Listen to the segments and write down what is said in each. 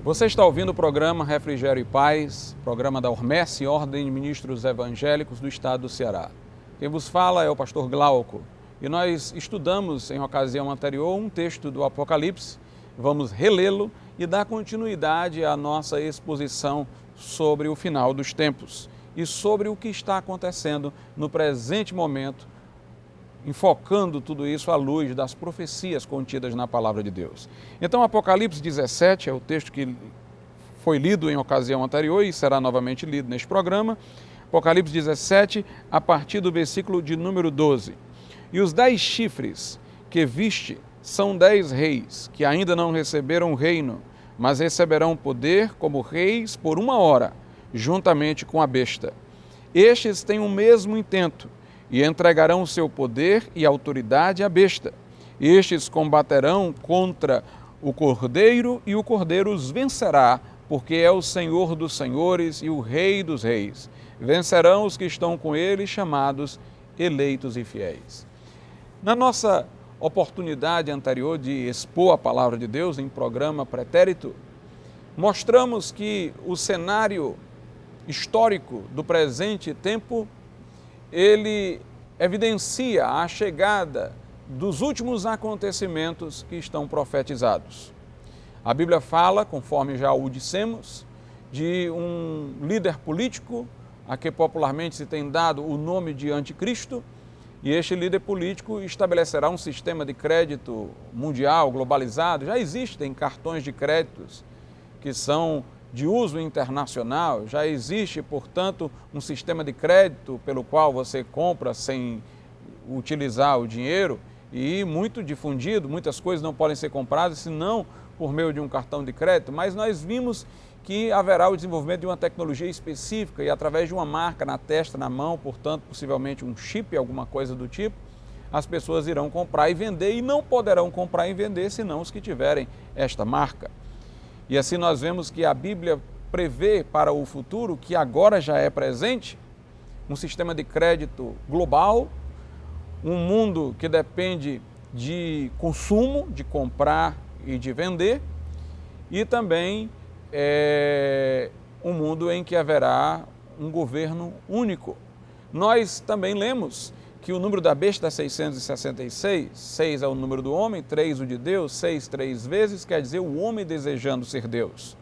Você está ouvindo o programa Refrigério e Paz, programa da Ormesse, Ordem de Ministros Evangélicos do Estado do Ceará. Quem vos fala é o pastor Glauco e nós estudamos em ocasião anterior um texto do Apocalipse, vamos relê-lo e dar continuidade à nossa exposição sobre o final dos tempos e sobre o que está acontecendo no presente momento, enfocando tudo isso à luz das profecias contidas na Palavra de Deus. Então, Apocalipse 17 é o texto que foi lido em ocasião anterior e será novamente lido neste programa. Apocalipse 17, a partir do versículo de número 12. E os 10 chifres que viste são 10 reis, que ainda não receberam o reino, mas receberão poder como reis por 1 hora, juntamente com a besta. Estes têm o mesmo intento, e entregarão o seu poder e autoridade à besta. Estes combaterão contra o Cordeiro, e o Cordeiro os vencerá, porque é o Senhor dos senhores e o Rei dos reis. Vencerão os que estão com ele, chamados eleitos e fiéis. Na nossa oportunidade anterior de expor a palavra de Deus em programa pretérito, mostramos que o cenário histórico do presente tempo ele evidencia a chegada dos últimos acontecimentos que estão profetizados. A Bíblia fala, conforme já o dissemos, de um líder político, a que popularmente se tem dado o nome de Anticristo, e este líder político estabelecerá um sistema de crédito mundial, globalizado. Já existem cartões de créditos que são de uso internacional, já existe, portanto, um sistema de crédito pelo qual você compra sem utilizar o dinheiro e muito difundido, muitas coisas não podem ser compradas senão por meio de um cartão de crédito, mas nós vimos que haverá o desenvolvimento de uma tecnologia específica e através de uma marca na testa, na mão, portanto, possivelmente um chip, alguma coisa do tipo, as pessoas irão comprar e vender e não poderão comprar e vender senão os que tiverem esta marca. E assim nós vemos que a Bíblia prevê para o futuro, que agora já é presente, um sistema de crédito global, um mundo que depende de consumo, de comprar e de vender, e também um mundo em que haverá um governo único. Nós também lemos que o número da besta é 666, 6 é o número do homem, 3 o de Deus, 6 3 vezes, quer dizer o homem desejando ser Deus.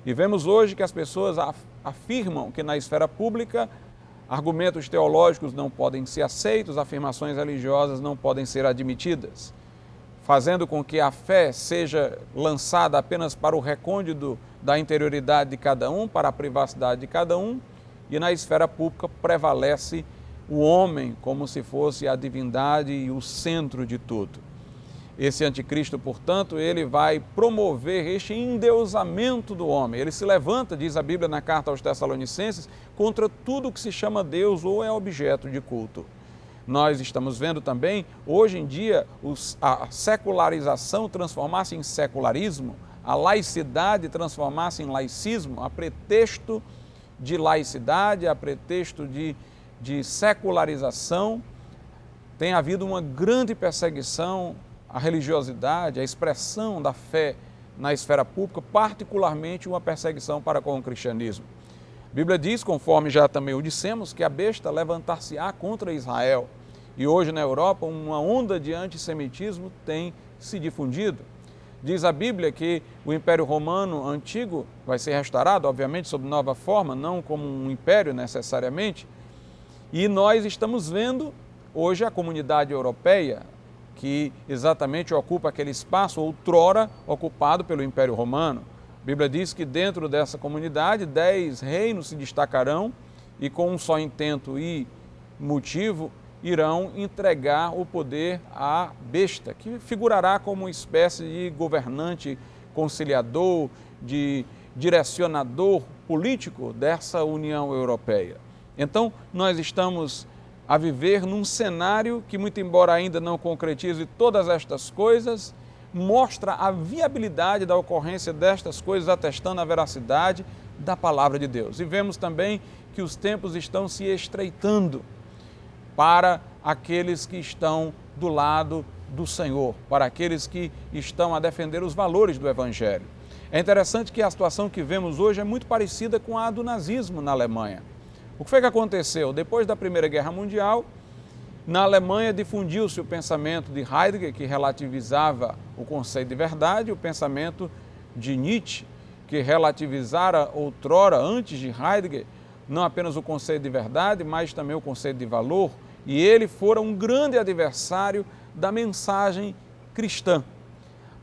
E vemos hoje que as pessoas afirmam que na esfera pública argumentos teológicos não podem ser aceitos, afirmações religiosas não podem ser admitidas, fazendo com que a fé seja lançada apenas para o recôndito da interioridade de cada um, para a privacidade de cada um, e na esfera pública prevalece o homem como se fosse a divindade e o centro de tudo. Esse anticristo, portanto, ele vai promover este endeusamento do homem. Ele se levanta, diz a Bíblia na carta aos Tessalonicenses, contra tudo que se chama Deus ou é objeto de culto. Nós estamos vendo também, hoje em dia, a secularização transformar-se em secularismo, a laicidade transformar-se em laicismo, a pretexto de laicidade, a pretexto de secularização. Tem havido uma grande perseguição à religiosidade, à expressão da fé na esfera pública, particularmente uma perseguição para com o cristianismo. A Bíblia diz, conforme já também o dissemos, que a besta levantar-se-á contra Israel. E hoje na Europa uma onda de antissemitismo tem se difundido. Diz a Bíblia que o Império Romano antigo vai ser restaurado, obviamente, sob nova forma, não como um império necessariamente. E nós estamos vendo hoje a comunidade europeia, que exatamente ocupa aquele espaço outrora ocupado pelo Império Romano. A Bíblia diz que dentro dessa comunidade 10 reinos se destacarão e com um só intento e motivo irão entregar o poder à besta, que figurará como uma espécie de governante conciliador, de direcionador político dessa União Europeia. Então, nós estamos a viver num cenário que, muito embora ainda não concretize todas estas coisas, mostra a viabilidade da ocorrência destas coisas, atestando a veracidade da palavra de Deus. E vemos também que os tempos estão se estreitando para aqueles que estão do lado do Senhor, para aqueles que estão a defender os valores do Evangelho. É interessante que a situação que vemos hoje é muito parecida com a do nazismo na Alemanha. O que foi que aconteceu? Depois da Primeira Guerra Mundial, na Alemanha difundiu-se o pensamento de Heidegger, que relativizava o conceito de verdade, o pensamento de Nietzsche, que relativizara outrora, antes de Heidegger, não apenas o conceito de verdade, mas também o conceito de valor, e ele fora um grande adversário da mensagem cristã.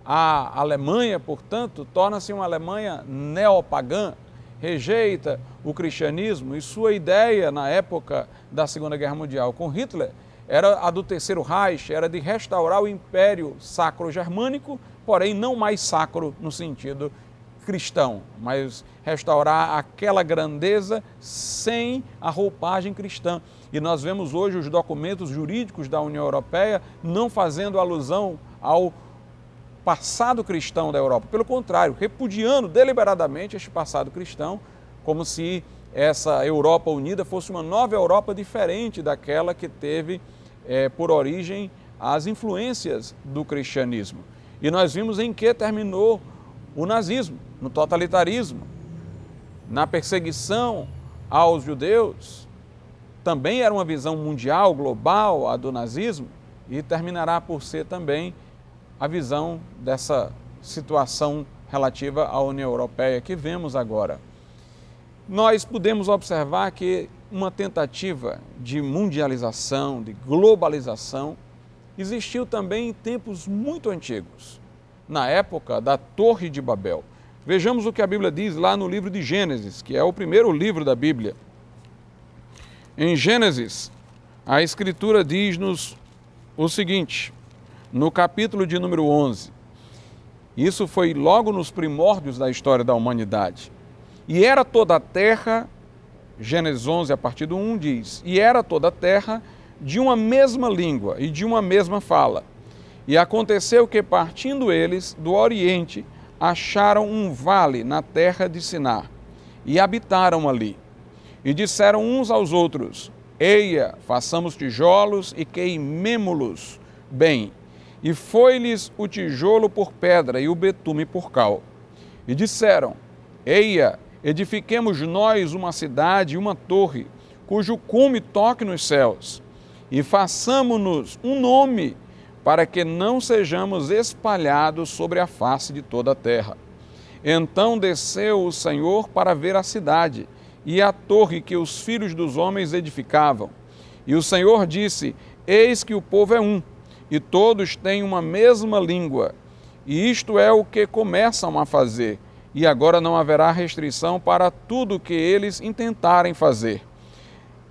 A Alemanha, portanto, torna-se uma Alemanha neopagã, rejeita o cristianismo, e sua ideia na época da Segunda Guerra Mundial com Hitler era a do Terceiro Reich, era de restaurar o Império Sacro-Germânico, porém não mais sacro no sentido cristão, mas restaurar aquela grandeza sem a roupagem cristã. E nós vemos hoje os documentos jurídicos da União Europeia não fazendo alusão ao passado cristão da Europa, pelo contrário, repudiando deliberadamente este passado cristão, como se essa Europa unida fosse uma nova Europa diferente daquela que teve por origem as influências do cristianismo. E nós vimos em que terminou o nazismo, no totalitarismo, na perseguição aos judeus. Também era uma visão mundial, global, a do nazismo, e terminará por ser também a visão dessa situação relativa à União Europeia que vemos agora. Nós podemos observar que uma tentativa de mundialização, de globalização, existiu também em tempos muito antigos, na época da Torre de Babel. Vejamos o que a Bíblia diz lá no livro de Gênesis, que é o primeiro livro da Bíblia. Em Gênesis, a Escritura diz-nos o seguinte, no capítulo de número 11, isso foi logo nos primórdios da história da humanidade. E era toda a terra, Gênesis 11, a partir do 1, diz, e era toda a terra de uma mesma língua e de uma mesma fala. E aconteceu que, partindo eles do Oriente, acharam um vale na terra de Sinar, e habitaram ali. E disseram uns aos outros, eia, façamos tijolos e queimemo-los bem. E foi-lhes o tijolo por pedra e o betume por cal. E disseram, eia, edifiquemos nós uma cidade e uma torre, cujo cume toque nos céus, e façamo-nos um nome, para que não sejamos espalhados sobre a face de toda a terra. Então desceu o Senhor para ver a cidade e a torre que os filhos dos homens edificavam. E o Senhor disse, eis que o povo é um, e todos têm uma mesma língua, e isto é o que começam a fazer, e agora não haverá restrição para tudo o que eles intentarem fazer.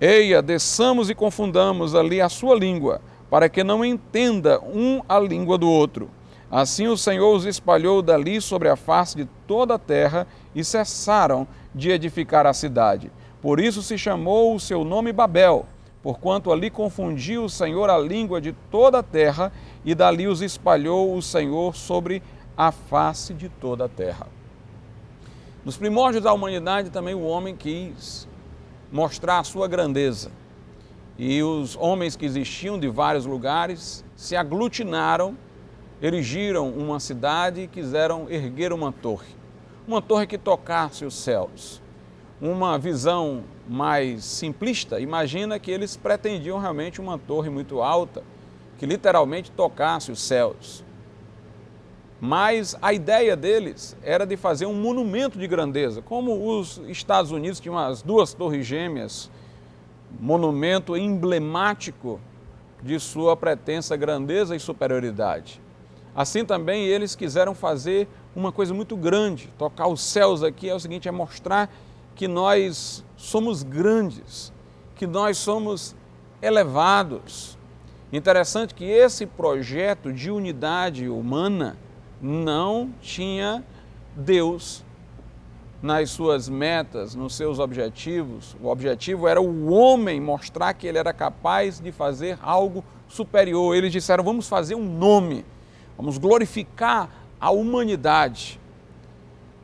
Eia, desçamos e confundamos ali a sua língua, para que não entenda um a língua do outro. Assim o Senhor os espalhou dali sobre a face de toda a terra, e cessaram de edificar a cidade. Por isso se chamou o seu nome Babel, porquanto ali confundiu o Senhor a língua de toda a terra, e dali os espalhou o Senhor sobre a face de toda a terra. Nos primórdios da humanidade também o homem quis mostrar a sua grandeza. E os homens que existiam de vários lugares se aglutinaram, erigiram uma cidade e quiseram erguer uma torre que tocasse os céus. Uma visão mais simplista, imagina que eles pretendiam realmente uma torre muito alta, que literalmente tocasse os céus. Mas a ideia deles era de fazer um monumento de grandeza, como os Estados Unidos tinham as duas torres gêmeas, monumento emblemático de sua pretensa grandeza e superioridade. Assim também eles quiseram fazer uma coisa muito grande, tocar os céus aqui é o seguinte, é mostrar que nós somos grandes, que nós somos elevados. Interessante que esse projeto de unidade humana não tinha Deus nas suas metas, nos seus objetivos. O objetivo era o homem mostrar que ele era capaz de fazer algo superior. Eles disseram, vamos fazer um nome, vamos glorificar a humanidade.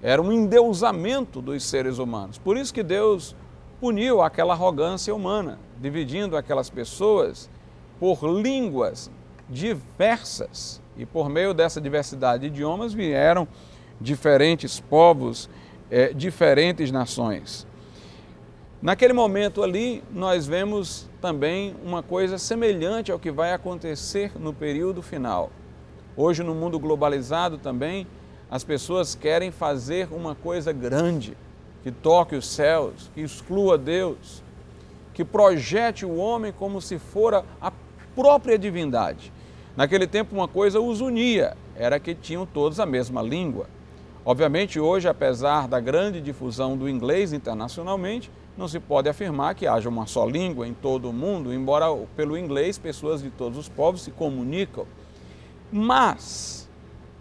Era um endeusamento dos seres humanos. Por isso que Deus puniu aquela arrogância humana, dividindo aquelas pessoas por línguas diversas. E por meio dessa diversidade de idiomas vieram diferentes povos, diferentes nações. Naquele momento ali, nós vemos também uma coisa semelhante ao que vai acontecer no período final. Hoje, no mundo globalizado também, as pessoas querem fazer uma coisa grande, que toque os céus, que exclua Deus, que projete o homem como se fora a própria divindade. Naquele tempo, uma coisa os unia, era que tinham todos a mesma língua. Obviamente, hoje, apesar da grande difusão do inglês internacionalmente, não se pode afirmar que haja uma só língua em todo o mundo, embora pelo inglês pessoas de todos os povos se comunicam. Mas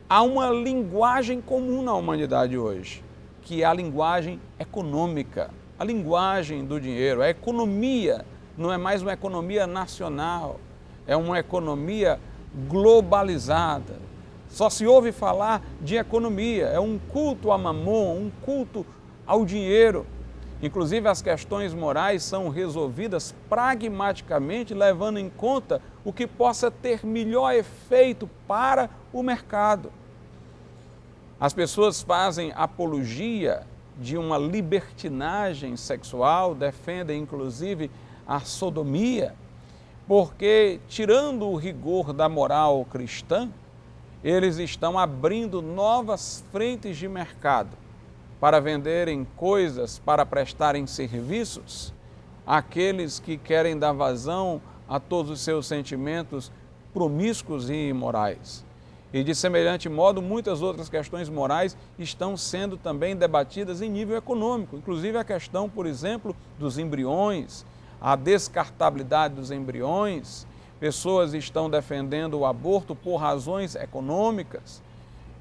há uma linguagem comum na humanidade hoje, que é a linguagem econômica, a linguagem do dinheiro. A economia não é mais uma economia nacional, é uma economia globalizada. Só se ouve falar de economia, é um culto a mamon, um culto ao dinheiro. Inclusive, as questões morais são resolvidas pragmaticamente, levando em conta o que possa ter melhor efeito para o mercado. As pessoas fazem apologia de uma libertinagem sexual, defendem inclusive a sodomia, porque, tirando o rigor da moral cristã, eles estão abrindo novas frentes de mercado para venderem coisas, para prestarem serviços àqueles que querem dar vazão a todos os seus sentimentos promíscuos e imorais. E de semelhante modo, muitas outras questões morais estão sendo também debatidas em nível econômico, inclusive a questão, por exemplo, dos embriões, a descartabilidade dos embriões. Pessoas estão defendendo o aborto por razões econômicas,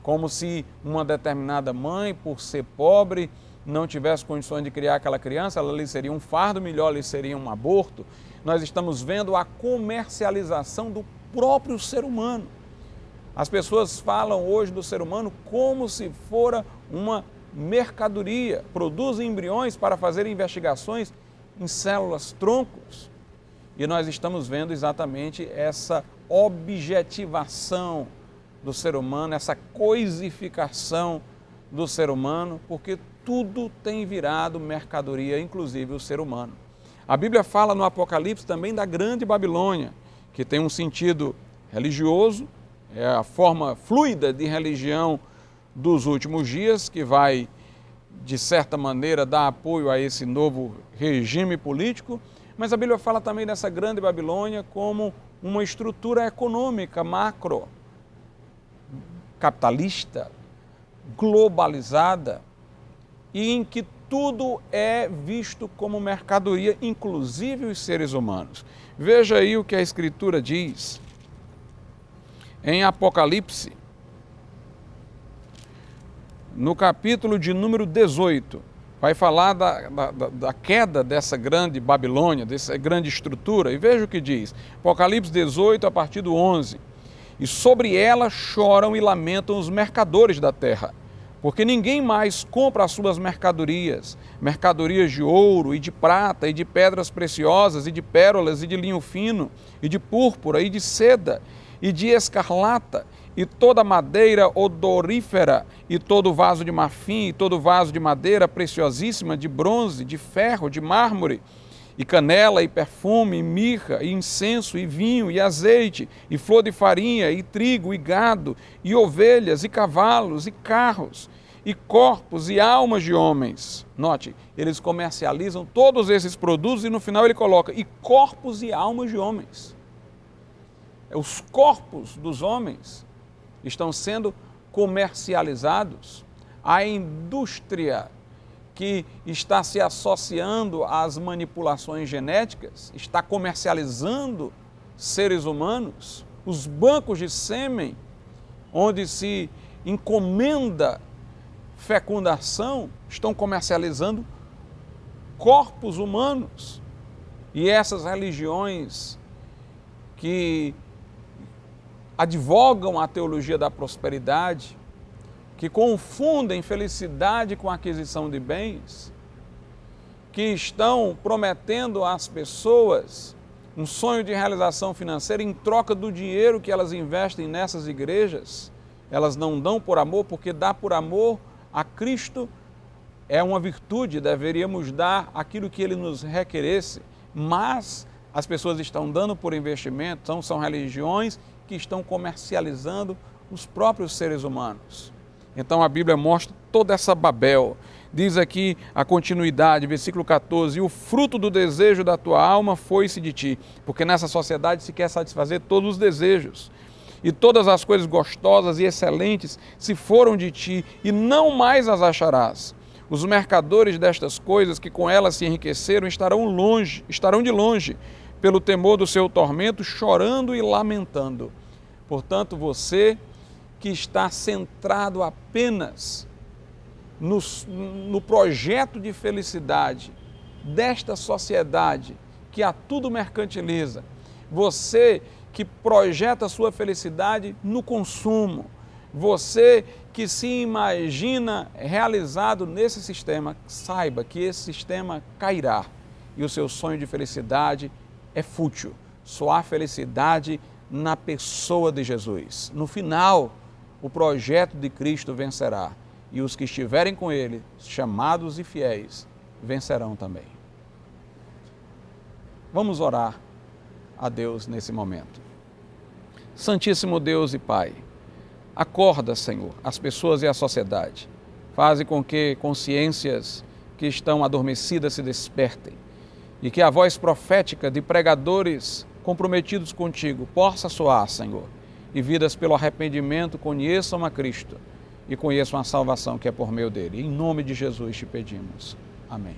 como se uma determinada mãe, por ser pobre, não tivesse condições de criar aquela criança, ela lhe seria um fardo, melhor lhe seria um aborto. Nós estamos vendo a comercialização do próprio ser humano. As pessoas falam hoje do ser humano como se fora uma mercadoria, produzem embriões para fazer investigações em células troncos. E nós estamos vendo exatamente essa objetivação do ser humano, essa coisificação do ser humano, porque tudo tem virado mercadoria, inclusive o ser humano. A Bíblia fala no Apocalipse também da Grande Babilônia, que tem um sentido religioso, é a forma fluida de religião dos últimos dias, que vai, de certa maneira, dar apoio a esse novo regime político, mas a Bíblia fala também dessa Grande Babilônia como uma estrutura econômica macro, capitalista, globalizada, e em que tudo é visto como mercadoria, inclusive os seres humanos. Veja aí o que a Escritura diz em Apocalipse, no capítulo de número 18, vai falar da queda dessa grande Babilônia, dessa grande estrutura, e veja o que diz, Apocalipse 18, a partir do 11, e sobre ela choram e lamentam os mercadores da terra, porque ninguém mais compra as suas mercadorias, mercadorias de ouro e de prata e de pedras preciosas e de pérolas e de linho fino e de púrpura e de seda e de escarlata e toda madeira odorífera e todo vaso de marfim e todo vaso de madeira preciosíssima, de bronze, de ferro, de mármore, e canela, e perfume, e mirra, e incenso, e vinho, e azeite, e flor de farinha, e trigo, e gado, e ovelhas, e cavalos, e carros, e corpos, e almas de homens. Note, eles comercializam todos esses produtos e no final ele coloca, e corpos e almas de homens. Os corpos dos homens estão sendo comercializados. A indústria que está se associando às manipulações genéticas, está comercializando seres humanos, os bancos de sêmen, onde se encomenda fecundação, estão comercializando corpos humanos. E essas religiões que advogam a teologia da prosperidade, que confundem felicidade com aquisição de bens, que estão prometendo às pessoas um sonho de realização financeira em troca do dinheiro que elas investem nessas igrejas, elas não dão por amor, porque dar por amor a Cristo é uma virtude, deveríamos dar aquilo que Ele nos requeresse, mas as pessoas estão dando por investimento, então são religiões que estão comercializando os próprios seres humanos. Então a Bíblia mostra toda essa Babel. Diz aqui a continuidade, versículo 14, e o fruto do desejo da tua alma foi-se de ti, porque nessa sociedade se quer satisfazer todos os desejos, e todas as coisas gostosas e excelentes se foram de ti, e não mais as acharás. Os mercadores destas coisas que com elas se enriqueceram estarão de longe, pelo temor do seu tormento, chorando e lamentando. Portanto, você que está centrado apenas no projeto de felicidade desta sociedade que a tudo mercantiliza, você que projeta a sua felicidade no consumo, você que se imagina realizado nesse sistema, saiba que esse sistema cairá e o seu sonho de felicidade é fútil. Só há felicidade na pessoa de Jesus. No final, o projeto de Cristo vencerá e os que estiverem com Ele, chamados e fiéis, vencerão também. Vamos orar a Deus nesse momento. Santíssimo Deus e Pai, acorda, Senhor, as pessoas e a sociedade. Faze com que consciências que estão adormecidas se despertem e que a voz profética de pregadores comprometidos contigo possa soar, Senhor, e vidas pelo arrependimento conheçam a Cristo e conheçam a salvação que é por meio dele. Em nome de Jesus te pedimos. Amém.